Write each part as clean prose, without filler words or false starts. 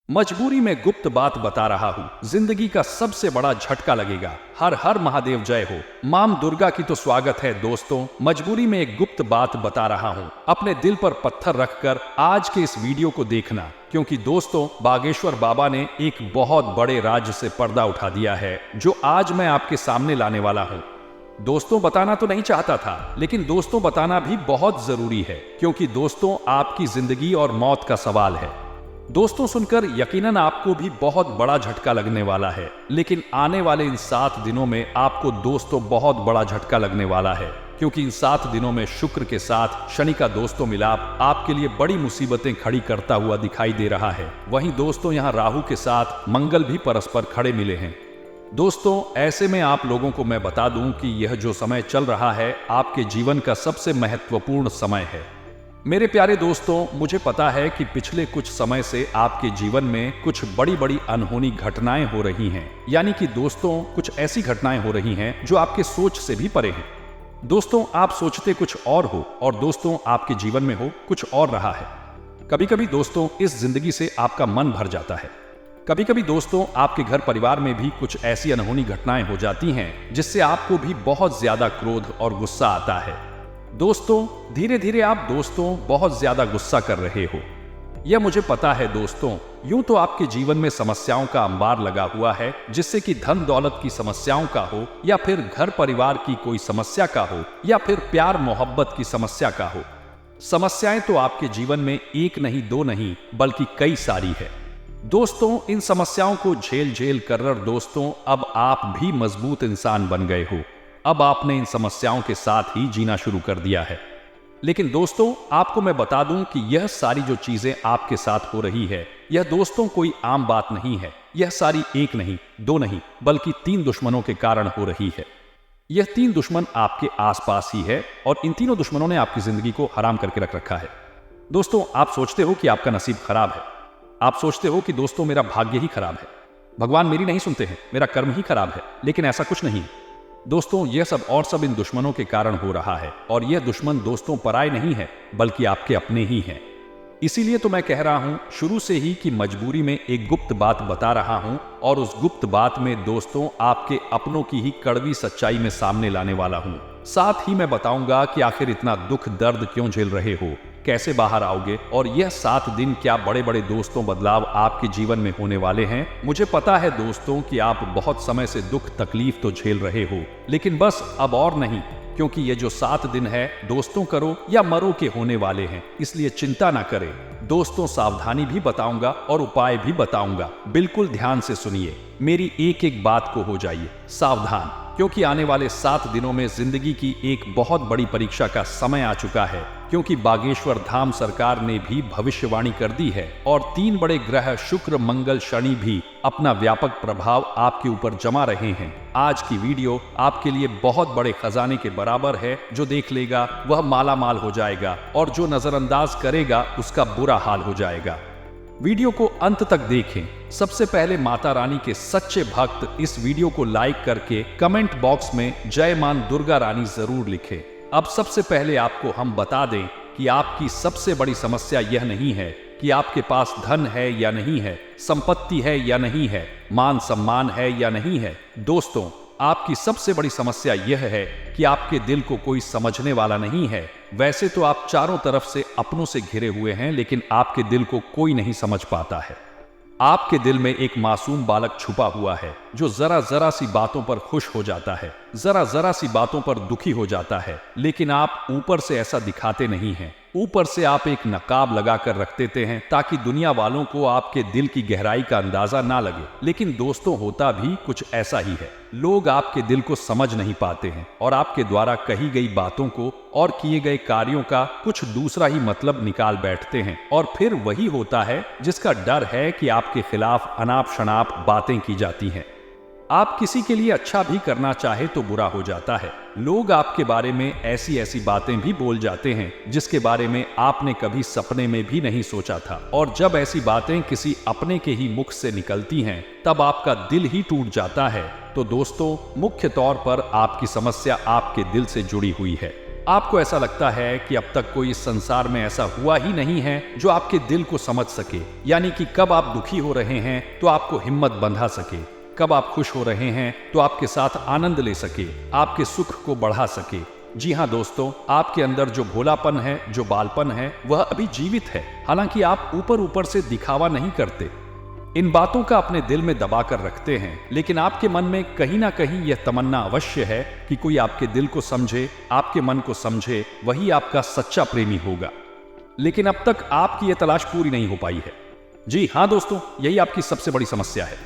मजबूरी में गुप्त बात बता रहा हूँ, जिंदगी का सबसे बड़ा झटका लगेगा। हर हर महादेव जय हो। मां दुर्गा की तो स्वागत है दोस्तों। मजबूरी में एक गुप्त बात बता रहा हूँ, अपने दिल पर पत्थर रखकर आज के इस वीडियो को देखना, क्योंकि दोस्तों बागेश्वर बाबा ने एक बहुत बड़े राज से पर्दा उठा दिया है, जो आज मैं आपके सामने लाने वाला हूँ। दोस्तों बताना तो नहीं चाहता था, लेकिन दोस्तों बताना भी बहुत जरूरी है, क्योंकि दोस्तों आपकी जिंदगी और मौत का सवाल है। दोस्तों सुनकर यकीनन आपको भी बहुत बड़ा झटका लगने वाला है, लेकिन आने वाले इन 7 दिनों में आपको दोस्तों बहुत बड़ा झटका लगने वाला है, क्योंकि इन 7 दिनों में शुक्र के साथ शनि का दोस्तों मिलाप आपके लिए बड़ी मुसीबतें खड़ी करता हुआ दिखाई दे रहा है। वहीं दोस्तों यहाँ राहु के साथ मंगल भी परस्पर खड़े मिले हैं। दोस्तों ऐसे में आप लोगों को मैं बता दूं कि यह जो समय चल रहा है आपके जीवन का सबसे महत्वपूर्ण समय है। मेरे प्यारे दोस्तों, मुझे पता है कि पिछले कुछ समय से आपके जीवन में कुछ बड़ी बड़ी अनहोनी घटनाएं हो रही हैं। यानी कि दोस्तों कुछ ऐसी घटनाएं हो रही हैं जो आपके सोच से भी परे हैं। दोस्तों आप सोचते कुछ और हो और दोस्तों आपके जीवन में हो कुछ और रहा है। कभी कभी दोस्तों इस जिंदगी से आपका मन भर जाता है। कभी कभी दोस्तों आपके घर परिवार में भी कुछ ऐसी अनहोनी घटनाएं हो जाती हैं जिससे आपको भी बहुत ज्यादा क्रोध और गुस्सा आता है। दोस्तों धीरे धीरे आप दोस्तों बहुत ज्यादा गुस्सा कर रहे हो, यह मुझे पता है। दोस्तों यूं तो आपके जीवन में समस्याओं का अंबार लगा हुआ है, जिससे कि धन दौलत की समस्याओं का हो, या फिर घर परिवार की कोई समस्या का हो, या फिर प्यार मोहब्बत की समस्या का हो। समस्याएं तो आपके जीवन में एक नहीं दो नहीं बल्कि कई सारी है। दोस्तों इन समस्याओं को झेल झेल कर दोस्तों अब आप भी मजबूत इंसान बन गए हो। अब आपने इन समस्याओं के साथ ही जीना शुरू कर दिया है। लेकिन दोस्तों आपको मैं बता दूं कि यह सारी जो चीजें आपके साथ हो रही है, यह दोस्तों कोई आम बात नहीं है। यह सारी एक नहीं दो नहीं बल्कि 3 दुश्मनों के कारण हो रही है। यह 3 दुश्मन आपके आसपास ही है और इन तीनों दुश्मनों ने आपकी जिंदगी को हराम करके रख रखा है। दोस्तों आप सोचते हो कि आपका नसीब खराब है। आप सोचते हो कि दोस्तों मेरा भाग्य ही खराब है, भगवान मेरी नहीं सुनते हैं, मेरा कर्म ही खराब है। लेकिन ऐसा कुछ नहीं दोस्तों, यह सब इन दुश्मनों के कारण हो रहा है। और यह दुश्मन दोस्तों पराये नहीं है बल्कि आपके अपने ही हैं। इसीलिए तो मैं कह रहा हूं शुरू से ही कि मजबूरी में एक गुप्त बात बता रहा हूं, और उस गुप्त बात में दोस्तों आपके अपनों की ही कड़वी सच्चाई में सामने लाने वाला हूं। साथ ही मैं बताऊंगा कि आखिर इतना दुख दर्द क्यों झेल रहे हो, कैसे बाहर आओगे, और यह 7 दिन क्या बड़े बड़े दोस्तों बदलाव आपके जीवन में होने वाले हैं। मुझे पता है दोस्तों कि आप बहुत समय से दुख तकलीफ तो झेल रहे हो, लेकिन बस अब और नहीं, क्योंकि ये जो 7 दिन है दोस्तों करो या मरो के होने वाले हैं। इसलिए चिंता ना करें दोस्तों, सावधानी भी बताऊंगा और उपाय भी बताऊंगा। बिल्कुल ध्यान से सुनिए, मेरी एक एक बात को हो जाइए सावधान, क्योंकि आने वाले 7 दिनों में जिंदगी की एक बहुत बड़ी परीक्षा का समय आ चुका है। क्योंकि बागेश्वर धाम सरकार ने भी भविष्यवाणी कर दी है और 3 बड़े ग्रह शुक्र मंगल शनि भी अपना व्यापक प्रभाव आपके ऊपर जमा रहे हैं। आज की वीडियो आपके लिए बहुत बड़े खजाने के बराबर है। जो देख लेगा वह माला माल हो जाएगा, और जो नजरअंदाज करेगा उसका बुरा हाल हो जाएगा। वीडियो को अंत तक देखें। सबसे पहले माता रानी के सच्चे भक्त इस वीडियो को लाइक करके कमेंट बॉक्स में जय मां दुर्गा रानी जरूर लिखें। अब सबसे पहले आपको हम बता दें कि आपकी सबसे बड़ी समस्या यह नहीं है कि आपके पास धन है या नहीं है, संपत्ति है या नहीं है, मान सम्मान है या नहीं है। दोस्तों आपकी सबसे बड़ी समस्या यह है कि आपके दिल को कोई समझने वाला नहीं है। वैसे तो आप चारों तरफ से अपनों से घिरे हुए हैं, लेकिन आपके दिल को कोई नहीं समझ पाता है। आपके दिल में एक मासूम बालक छुपा हुआ है, जो जरा जरा सी बातों पर खुश हो जाता है, जरा जरा सी बातों पर दुखी हो जाता है। लेकिन आप ऊपर से ऐसा दिखाते नहीं हैं। ऊपर से आप एक नकाब लगाकर रख देते हैं ताकि दुनिया वालों को आपके दिल की गहराई का अंदाजा ना लगे। लेकिन दोस्तों होता भी कुछ ऐसा ही है। लोग आपके दिल को समझ नहीं पाते हैं और आपके द्वारा कही गई बातों को और किए गए कार्यों का कुछ दूसरा ही मतलब निकाल बैठते हैं। और फिर वही होता है जिसका डर है कि आपके खिलाफ अनाप शनाप बातें की जाती हैं। आप किसी के लिए अच्छा भी करना चाहे तो बुरा हो जाता है। लोग आपके बारे में ऐसी ऐसी बातें भी बोल जाते हैं जिसके बारे में आपने कभी सपने में भी नहीं सोचा था। और जब ऐसी बातें किसी अपने के ही मुख से निकलती हैं तब आपका दिल ही टूट जाता है। तो दोस्तों मुख्य तौर पर आपकी समस्या आपके दिल से जुड़ी हुई है। आपको ऐसा लगता है कि अब तक कोई इस संसार में ऐसा हुआ ही नहीं है जो आपके दिल को समझ सके, यानी कि कब आप दुखी हो रहे हैं तो आपको हिम्मत बंधा सके, कब आप खुश हो रहे हैं तो आपके साथ आनंद ले सके, आपके सुख को बढ़ा सके। जी हाँ दोस्तों, आपके अंदर जो भोलापन है, जो बालपन है, वह अभी जीवित है। हालांकि आप ऊपर ऊपर से दिखावा नहीं करते, इन बातों का अपने दिल में दबा कर रखते हैं, लेकिन आपके मन में कहीं ना कहीं यह तमन्ना अवश्य है कि कोई आपके दिल को समझे, आपके मन को समझे, वही आपका सच्चा प्रेमी होगा। लेकिन अब तक आपकी यह तलाश पूरी नहीं हो पाई है। जी हाँ दोस्तों, यही आपकी सबसे बड़ी समस्या है।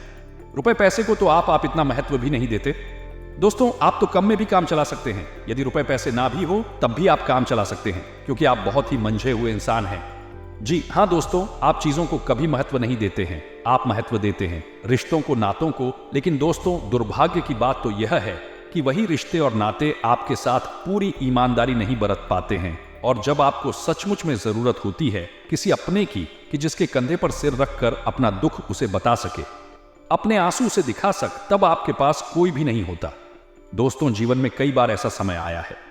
रुपए पैसे को तो आप इतना महत्व भी नहीं देते। दोस्तों, आप तो कम में भी काम चला सकते हैं। यदि रुपए पैसे ना भी हो तब भी आप काम चला सकते हैं, क्योंकि आप बहुत ही मंझे हुए इंसान हैं। जी हाँ दोस्तों, आप चीजों को कभी महत्व नहीं देते हैं, आप महत्व देते हैं रिश्तों को, नातों को। लेकिन दोस्तों, दुर्भाग्य की बात तो यह है कि वही रिश्ते और नाते आपके साथ पूरी ईमानदारी नहीं बरत पाते हैं। और जब आपको सचमुच में जरूरत होती है किसी अपने की, कि जिसके कंधे पर सिर रखकर अपना दुख उसे बता सके, अपने आंसू से दिखा सक, तब आपके पास कोई भी नहीं होता। दोस्तों, जीवन में कई बार ऐसा समय आया है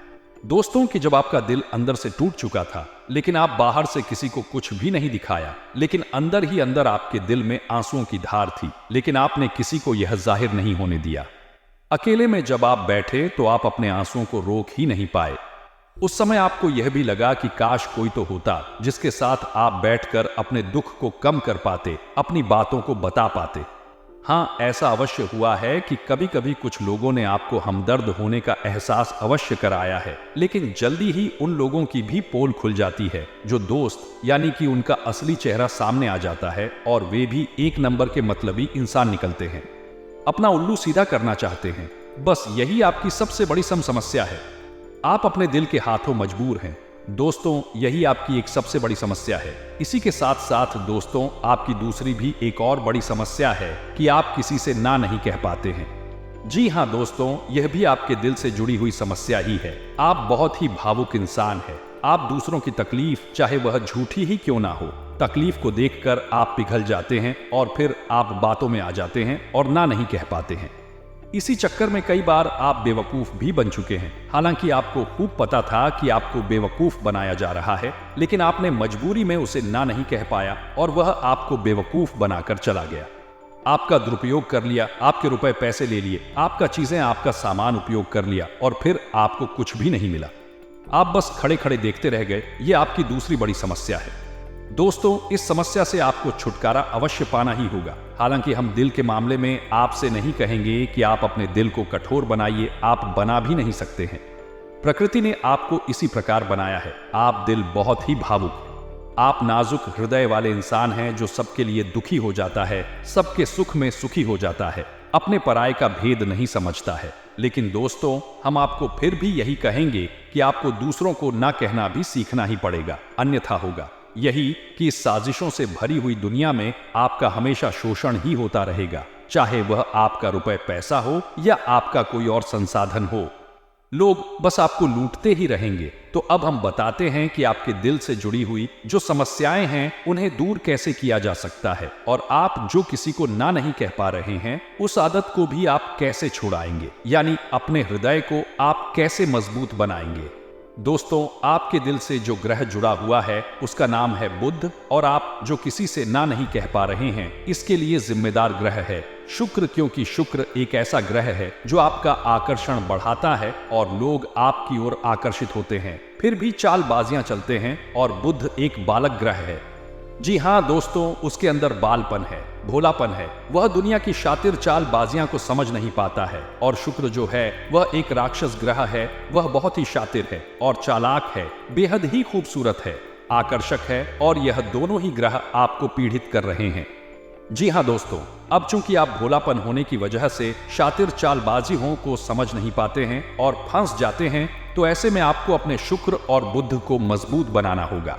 दोस्तों कि जब आपका दिल अंदर से टूट चुका था, लेकिन आप बाहर से किसी को कुछ भी नहीं दिखाया, लेकिन अंदर ही अंदर आपके दिल में आंसुओं की धार थी, लेकिन आपने किसी को यह जाहिर नहीं होने दिया। अकेले में जब आप बैठे तो आप अपने आंसुओं को रोक ही नहीं पाए। उस समय आपको यह भी लगा कि काश कोई तो होता जिसके साथ आप बैठकर अपने दुख को कम कर पाते, अपनी बातों को बता पाते। हाँ, ऐसा अवश्य हुआ है कि कभी कभी कुछ लोगों ने आपको हमदर्द होने का एहसास अवश्य कराया है, लेकिन जल्दी ही उन लोगों की भी पोल खुल जाती है जो दोस्त, यानी कि उनका असली चेहरा सामने आ जाता है, और वे भी एक नंबर के मतलबी इंसान निकलते हैं, अपना उल्लू सीधा करना चाहते हैं। बस यही आपकी सबसे बड़ी समस्या है। आप अपने दिल के हाथों मजबूर हैं दोस्तों, यही आपकी एक सबसे बड़ी समस्या है। इसी के साथ साथ दोस्तों, आपकी दूसरी भी एक और बड़ी समस्या है कि आप किसी से ना नहीं कह पाते हैं। जी हाँ दोस्तों, यह भी आपके दिल से जुड़ी हुई समस्या ही है। आप बहुत ही भावुक इंसान हैं। आप दूसरों की तकलीफ, चाहे वह झूठी ही क्यों ना हो, तकलीफ को देखकर आप पिघल जाते हैं और फिर आप बातों में आ जाते हैं और ना नहीं कह पाते हैं। इसी चक्कर में कई बार आप बेवकूफ भी बन चुके हैं। हालांकि आपको खूब पता था कि आपको बेवकूफ बनाया जा रहा है, लेकिन आपने मजबूरी में उसे ना नहीं कह पाया और वह आपको बेवकूफ बनाकर चला गया। आपका दुरुपयोग कर लिया, आपके रुपए पैसे ले लिए, आपका चीजें, आपका सामान उपयोग कर लिया और फिर आपको कुछ भी नहीं मिला। आप बस खड़े खड़े देखते रह गए। ये आपकी दूसरी बड़ी समस्या है। दोस्तों, इस समस्या से आपको छुटकारा अवश्य पाना ही होगा। हालांकि हम दिल के मामले में आपसे नहीं कहेंगे कि आप अपने दिल को कठोर बनाइए, आप बना भी नहीं सकते हैं। प्रकृति ने आपको इसी प्रकार बनाया है। आप दिल बहुत ही भावुक, आप नाजुक हृदय वाले इंसान हैं जो सबके लिए दुखी हो जाता है, सबके सुख में सुखी हो जाता है, अपने पराये का भेद नहीं समझता है। लेकिन दोस्तों, हम आपको फिर भी यही कहेंगे कि आपको दूसरों को ना कहना भी सीखना ही पड़ेगा, अन्यथा होगा यही कि इस साजिशों से भरी हुई दुनिया में आपका हमेशा शोषण ही होता रहेगा, चाहे वह आपका रुपए पैसा हो या आपका कोई और संसाधन हो। लोग बस आपको लूटते ही रहेंगे। तो अब हम बताते हैं कि आपके दिल से जुड़ी हुई जो समस्याएं हैं उन्हें दूर कैसे किया जा सकता है, और आप जो किसी को ना नहीं कह पा रहे हैं उस आदत को भी आप कैसे छुड़ाएंगे, यानी अपने हृदय को आप कैसे मजबूत बनाएंगे। दोस्तों, आपके दिल से जो ग्रह जुड़ा हुआ है उसका नाम है बुध, और आप जो किसी से ना नहीं कह पा रहे हैं इसके लिए जिम्मेदार ग्रह है शुक्र, क्योंकि शुक्र एक ऐसा ग्रह है जो आपका आकर्षण बढ़ाता है और लोग आपकी ओर आकर्षित होते हैं, फिर भी चालबाजियां चलते हैं। और बुध एक बालक ग्रह है। जी हाँ दोस्तों, उसके अंदर बालपन है, भोलापन है। वह दुनिया की शातिर चालबाजियां को समझ नहीं पाता है। और शुक्र जो है वह एक राक्षस ग्रह है। वह बहुत ही शातिर है और चालाक है, बेहद ही खूबसूरत है, आकर्षक है, और यह दोनों ही ग्रह आपको पीड़ित कर रहे हैं। जी हाँ दोस्तों, अब चूंकि आप भोलापन होने की वजह से शातिर चालबाजियों को समझ नहीं पाते हैं और फंस जाते हैं, तो ऐसे में आपको अपने शुक्र और बुध को मजबूत बनाना होगा।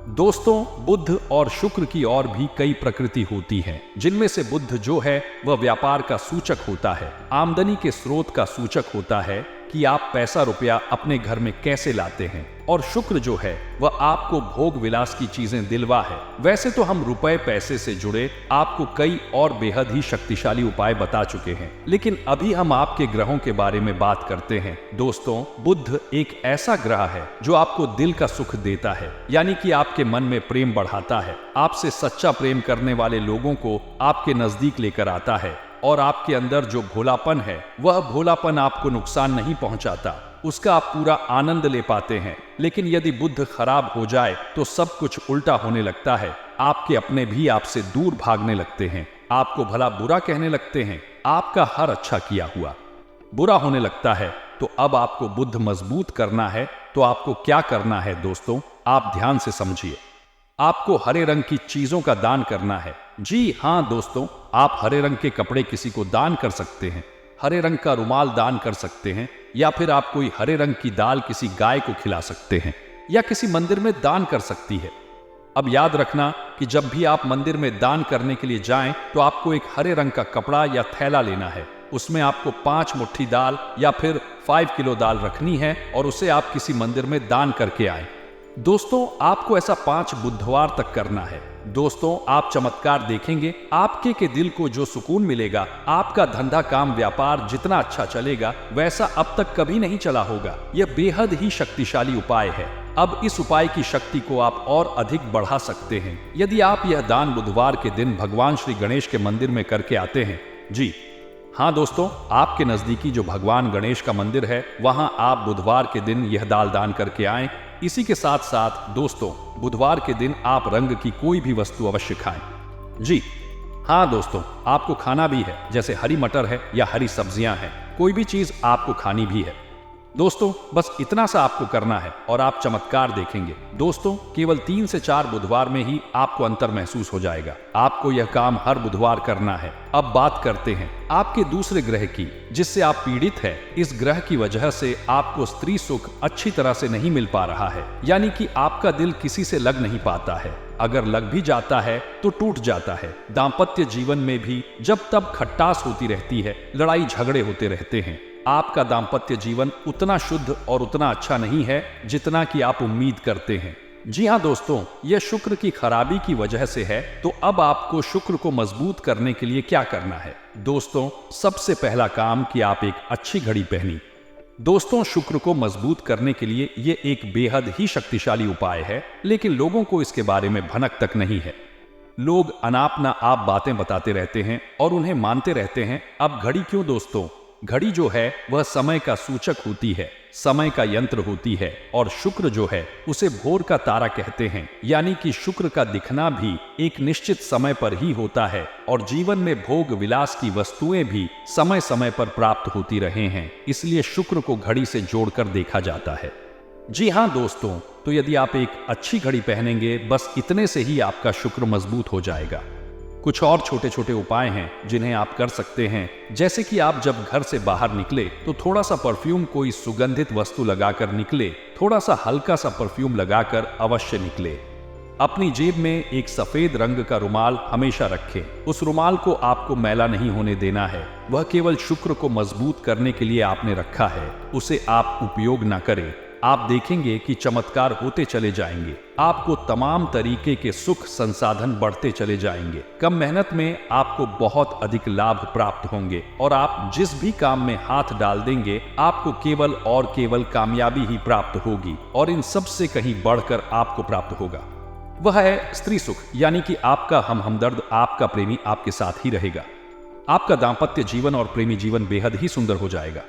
दोस्तों, बुध और शुक्र की और भी कई प्रकृति होती हैं, जिनमें से बुध जो है वह व्यापार का सूचक होता है, आमदनी के स्रोत का सूचक होता है, कि आप पैसा रुपया अपने घर में कैसे लाते हैं, और शुक्र जो है वह आपको भोग विलास की चीजें दिलवा है। वैसे तो हम रुपए पैसे से जुड़े आपको कई और बेहद ही शक्तिशाली उपाय बता चुके हैं, लेकिन अभी हम आपके ग्रहों के बारे में बात करते हैं। दोस्तों, बुध एक ऐसा ग्रह है जो आपको दिल का सुख देता है, यानी कि आपके मन में प्रेम बढ़ाता है, आपसे सच्चा प्रेम करने वाले लोगों को आपके नजदीक लेकर आता है, और आपके अंदर जो भोलापन है वह भोलापन आपको नुकसान नहीं पहुंचाता, उसका आप पूरा आनंद ले पाते हैं। लेकिन यदि बुध खराब हो जाए तो सब कुछ उल्टा होने लगता है। आपके अपने भी आपसे दूर भागने लगते हैं, आपको भला बुरा कहने लगते हैं, आपका हर अच्छा किया हुआ बुरा होने लगता है। तो अब आपको बुध मजबूत करना है, तो आपको क्या करना है दोस्तों, आप ध्यान से समझिए। आपको हरे रंग की चीजों का दान करना है। जी हाँ दोस्तों, आप हरे रंग के कपड़े किसी को दान कर सकते हैं, हरे रंग का रुमाल दान कर सकते हैं, या फिर आप कोई हरे रंग की दाल किसी गाय को खिला सकते हैं, या किसी मंदिर में दान कर सकती है। अब याद रखना कि जब भी आप मंदिर में दान करने के लिए जाएं तो आपको एक हरे रंग का कपड़ा या थैला लेना है। उसमें आपको 5 मुट्ठी दाल या फिर 5 किलो दाल रखनी है, और उसे आप किसी मंदिर में दान करके आए। दोस्तों, आपको ऐसा 5 बुधवार तक करना है। दोस्तों, आप चमत्कार देखेंगे, आपके के दिल को जो सुकून मिलेगा, आपका धंधा काम व्यापार जितना अच्छा चलेगा वैसा अब तक कभी नहीं चला होगा। यह बेहद ही शक्तिशाली उपाय है। अब इस उपाय की शक्ति को आप और अधिक बढ़ा सकते हैं यदि आप यह दान बुधवार के दिन भगवान श्री गणेश के मंदिर में करके आते हैं। जी हाँ दोस्तों, आपके नजदीकी जो भगवान गणेश का मंदिर है वहां आप बुधवार के दिन यह दान करके आएं। इसी के साथ साथ दोस्तों, बुधवार के दिन आप रंग की कोई भी वस्तु अवश्य खाएं। जी हाँ दोस्तों, आपको खाना भी है, जैसे हरी मटर है या हरी सब्जियां हैं, कोई भी चीज आपको खानी भी है। दोस्तों, बस इतना सा आपको करना है और आप चमत्कार देखेंगे। दोस्तों, केवल 3 से 4 बुधवार में ही आपको अंतर महसूस हो जाएगा। आपको यह काम हर बुधवार करना है। अब बात करते हैं आपके दूसरे ग्रह की, जिससे आप पीड़ित है। इस ग्रह की वजह से आपको स्त्री सुख अच्छी तरह से नहीं मिल पा रहा है, यानी कि आपका दिल किसी से लग नहीं पाता है। अगर लग भी जाता है तो टूट जाता है। दाम्पत्य जीवन में भी जब तब खट्टास होती रहती है, लड़ाई झगड़े होते रहते हैं। आपका दाम्पत्य जीवन उतना शुद्ध और उतना अच्छा नहीं है जितना कि आप उम्मीद करते हैं। जी हाँ दोस्तों, यह शुक्र की खराबी की वजह से है। तो अब आपको शुक्र को मजबूत करने के लिए क्या करना है दोस्तों? सबसे पहला काम कि आप एक अच्छी घड़ी पहनी। दोस्तों, शुक्र को मजबूत करने के लिए ये एक बेहद ही शक्तिशाली उपाय है, लेकिन लोगों को इसके बारे में भनक तक नहीं है। लोग अनाप ना आप बातें बताते रहते हैं और उन्हें मानते रहते हैं। अब घड़ी क्यों दोस्तों? घड़ी जो है वह समय का सूचक होती है, समय का यंत्र होती है, और शुक्र जो है उसे भोर का तारा कहते हैं। यानी कि शुक्र का दिखना भी एक निश्चित समय पर ही होता है, और जीवन में भोग विलास की वस्तुएं भी समय समय पर प्राप्त होती रहे हैं। इसलिए शुक्र को घड़ी से जोड़कर देखा जाता है। जी हाँ दोस्तों, तो यदि आप एक अच्छी घड़ी पहनेंगे, बस इतने से ही आपका शुक्र मजबूत हो जाएगा। कुछ और छोटे छोटे उपाय हैं जिन्हें आप कर सकते हैं, जैसे कि आप जब घर से बाहर निकले तो थोड़ा सा परफ्यूम, कोई सुगंधित वस्तु लगाकर निकले। थोड़ा सा हल्का सा परफ्यूम लगाकर अवश्य निकले। अपनी जेब में एक सफेद रंग का रुमाल हमेशा रखें। उस रुमाल को आपको मैला नहीं होने देना है। वह केवल शुक्र को मजबूत करने के लिए आपने रखा है, उसे आप उपयोग ना करें। आप देखेंगे कि चमत्कार होते चले जाएंगे। आपको तमाम तरीके के सुख संसाधन बढ़ते चले जाएंगे। कम मेहनत में आपको बहुत अधिक लाभ प्राप्त होंगे, और आप जिस भी काम में हाथ डाल देंगे आपको केवल और केवल कामयाबी ही प्राप्त होगी, और इन सब से कहीं बढ़कर आपको प्राप्त होगा वह है स्त्री सुख। यानी कि आपका हमदर्द, आपका प्रेमी आपके साथ ही रहेगा। आपका दाम्पत्य जीवन और प्रेमी जीवन बेहद ही सुंदर हो जाएगा।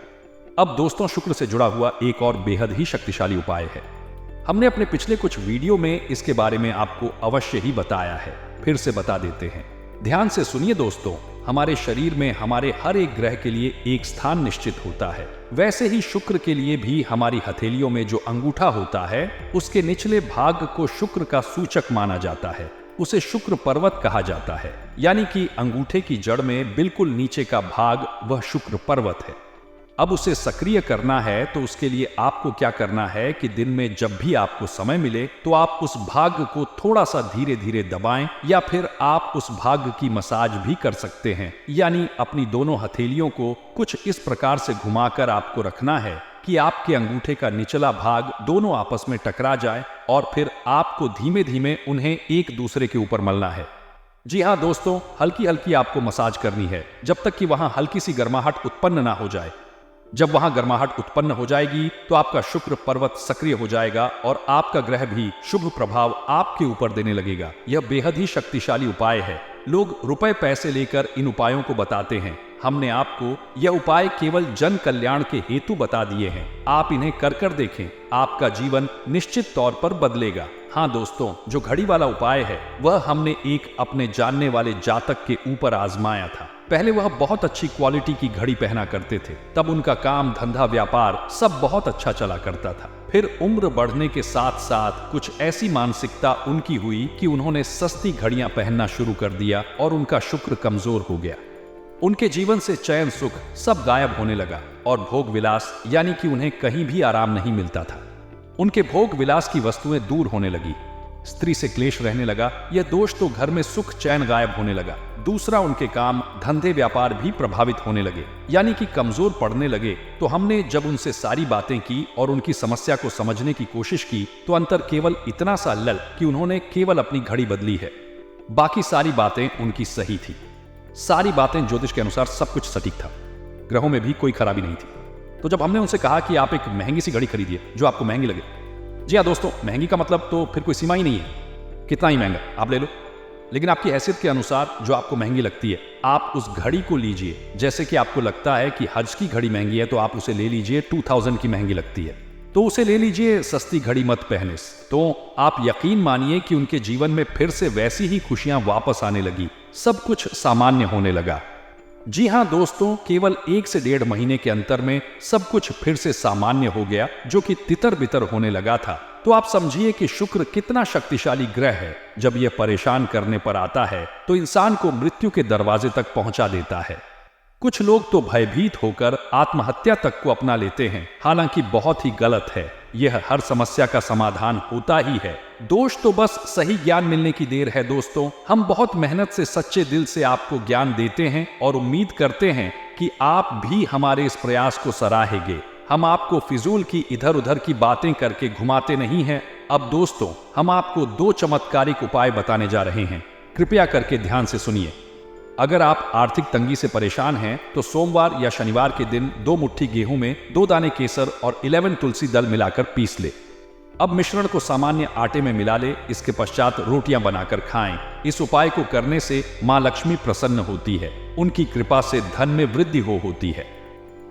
अब दोस्तों, शुक्र से जुड़ा हुआ एक और बेहद ही शक्तिशाली उपाय है। हमने अपने पिछले कुछ वीडियो में इसके बारे में आपको अवश्य ही बताया है, फिर से बता देते हैं। ध्यान से सुनिए दोस्तों। हमारे शरीर में हमारे हर एक ग्रह के लिए एक स्थान निश्चित होता है। वैसे ही शुक्र के लिए भी हमारी हथेलियों में जो अंगूठा होता है, उसके निचले भाग को शुक्र का सूचक माना जाता है। उसे शुक्र पर्वत कहा जाता है। यानी कि अंगूठे की जड़ में बिल्कुल नीचे का भाग वह शुक्र पर्वत है। अब उसे सक्रिय करना है तो उसके लिए आपको क्या करना है कि दिन में जब भी आपको समय मिले तो आप उस भाग को थोड़ा सा धीरे धीरे दबाएं, या फिर आप उस भाग की मसाज भी कर सकते हैं। यानी अपनी दोनों हथेलियों को कुछ इस प्रकार से घुमाकर आपको रखना है कि आपके अंगूठे का निचला भाग दोनों आपस में टकरा जाए और फिर आपको धीमे धीमे उन्हें एक दूसरे के ऊपर मलना है। जी हाँ दोस्तों, हल्की हल्की आपको मसाज करनी है जब तक कि वहां हल्की सी गर्माहट उत्पन्न ना हो जाए। जब वहां गर्माहट उत्पन्न हो जाएगी तो आपका शुक्र पर्वत सक्रिय हो जाएगा और आपका ग्रह भी शुभ प्रभाव आपके ऊपर देने लगेगा। यह बेहद ही शक्तिशाली उपाय है। लोग रुपए पैसे लेकर इन उपायों को बताते हैं। हमने आपको यह उपाय केवल जन कल्याण के हेतु बता दिए हैं। आप इन्हें कर देखें, आपका जीवन निश्चित तौर पर बदलेगा। हाँ दोस्तों, जो घड़ी वाला उपाय है वह हमने एक अपने जानने वाले जातक के ऊपर आजमाया था। पहले वह बहुत अच्छी क्वालिटी की घड़ी पहना करते थे, तब उनका काम धंधा व्यापार सब बहुत अच्छा चला करता था। फिर उम्र बढ़ने के साथ साथ कुछ ऐसी मानसिकता उनकी हुई कि उन्होंने सस्ती घड़ियां पहनना शुरू कर दिया और उनका शुक्र कमजोर हो गया। उनके जीवन से चैन सुख सब गायब होने लगा और भोग विलास यानी कि उन्हें कहीं भी आराम नहीं मिलता था। उनके भोग विलास की वस्तुएं दूर होने लगी, स्त्री से क्लेश रहने लगा। यह दोष तो घर में सुख चैन गायब होने लगा। दूसरा, उनके काम धंधे व्यापार भी प्रभावित होने लगे यानी कि कमजोर पड़ने लगे। तो हमने जब उनसे सारी बातें की और उनकी समस्या को समझने की कोशिश की तो अंतर केवल इतना सा लल कि उन्होंने केवल अपनी घड़ी बदली है। बाकी सारी बातें उनकी सही थी। सारी बातें ज्योतिष के अनुसार सब कुछ सटीक था, ग्रहों में भी कोई खराबी नहीं थी। तो जब हमने उनसे कहा कि आप एक महंगी सी घड़ी खरीदिए जो आपको महंगी लगे। जी हाँ दोस्तों, महंगी का मतलब तो फिर कोई सीमा ही नहीं है, कितना ही महंगा आप ले लो, लेकिन आपकी हैसियत के अनुसार जो आपको महंगी लगती है आप उस घड़ी को लीजिए। जैसे कि आपको लगता है कि हज की घड़ी महंगी है तो आप उसे ले लीजिए, 2000 की महंगी लगती है तो उसे ले लीजिए, सस्ती घड़ी मत पहने। तो आप यकीन मानिए कि उनके जीवन में फिर से वैसी ही खुशियां वापस आने लगी, सब कुछ सामान्य होने लगा। जी हाँ दोस्तों, केवल 1 से 1.5 महीने के अंतर में सब कुछ फिर से सामान्य हो गया, जो कि तितर बितर होने लगा था। तो आप समझिए कि शुक्र कितना शक्तिशाली ग्रह है। जब यह परेशान करने पर आता है तो इंसान को मृत्यु के दरवाजे तक पहुंचा देता है। कुछ लोग तो भयभीत होकर आत्महत्या तक को अपना लेते हैं, हालांकि बहुत ही गलत है। यह हर समस्या का समाधान होता ही है। दोष तो बस सही ज्ञान मिलने की देर है। दोस्तों, हम बहुत मेहनत से सच्चे दिल से आपको ज्ञान देते हैं और उम्मीद करते हैं कि आप भी हमारे इस प्रयास को सराहेंगे। हम आपको फिजूल की इधर उधर की बातें करके घुमाते नहीं हैं। अब दोस्तों, हम आपको 2 चमत्कारिक उपाय बताने जा रहे हैं, कृपया करके ध्यान से सुनिए। अगर आप आर्थिक तंगी से परेशान हैं तो सोमवार या शनिवार के दिन 2 मुट्ठी गेहूं में 2 दाने केसर और 11 तुलसी दल मिलाकर पीस ले। अब मिश्रण को सामान्य आटे में मिला ले। इसके पश्चात रोटियां बनाकर खाएं। इस उपाय को करने से मां लक्ष्मी प्रसन्न होती है, उनकी कृपा से धन में वृद्धि होती है।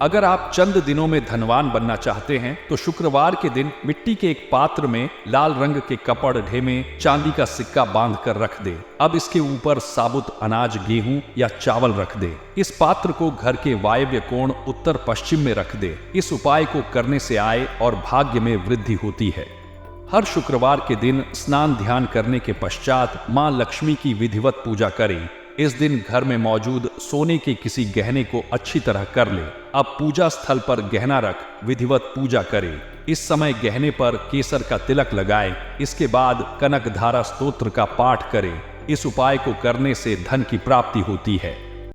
अगर आप चंद दिनों में धनवान बनना चाहते हैं तो शुक्रवार के दिन मिट्टी के एक पात्र में लाल रंग के कपड़ ढेमे चांदी का सिक्का बांध कर रख दे। अब इसके ऊपर साबुत अनाज, गेहूं या चावल रख दे। इस पात्र को घर के वायव्य कोण उत्तर पश्चिम में रख दे। इस उपाय को करने से आय और भाग्य में वृद्धि होती है। हर शुक्रवार के दिन स्नान ध्यान करने के पश्चात मां लक्ष्मी की विधिवत पूजा करें। इस दिन घर में मौजूद सोने के किसी गहने को अच्छी तरह कर ले। अब पूजा स्थल पर गहना रख विधिवत पूजा करें। इस समय गहने पर केसर का तिलक लगाएं। इसके बाद कनक धारा स्तोत्र का पाठ करें। इस उपाय को करने से धन की प्राप्ति होती है।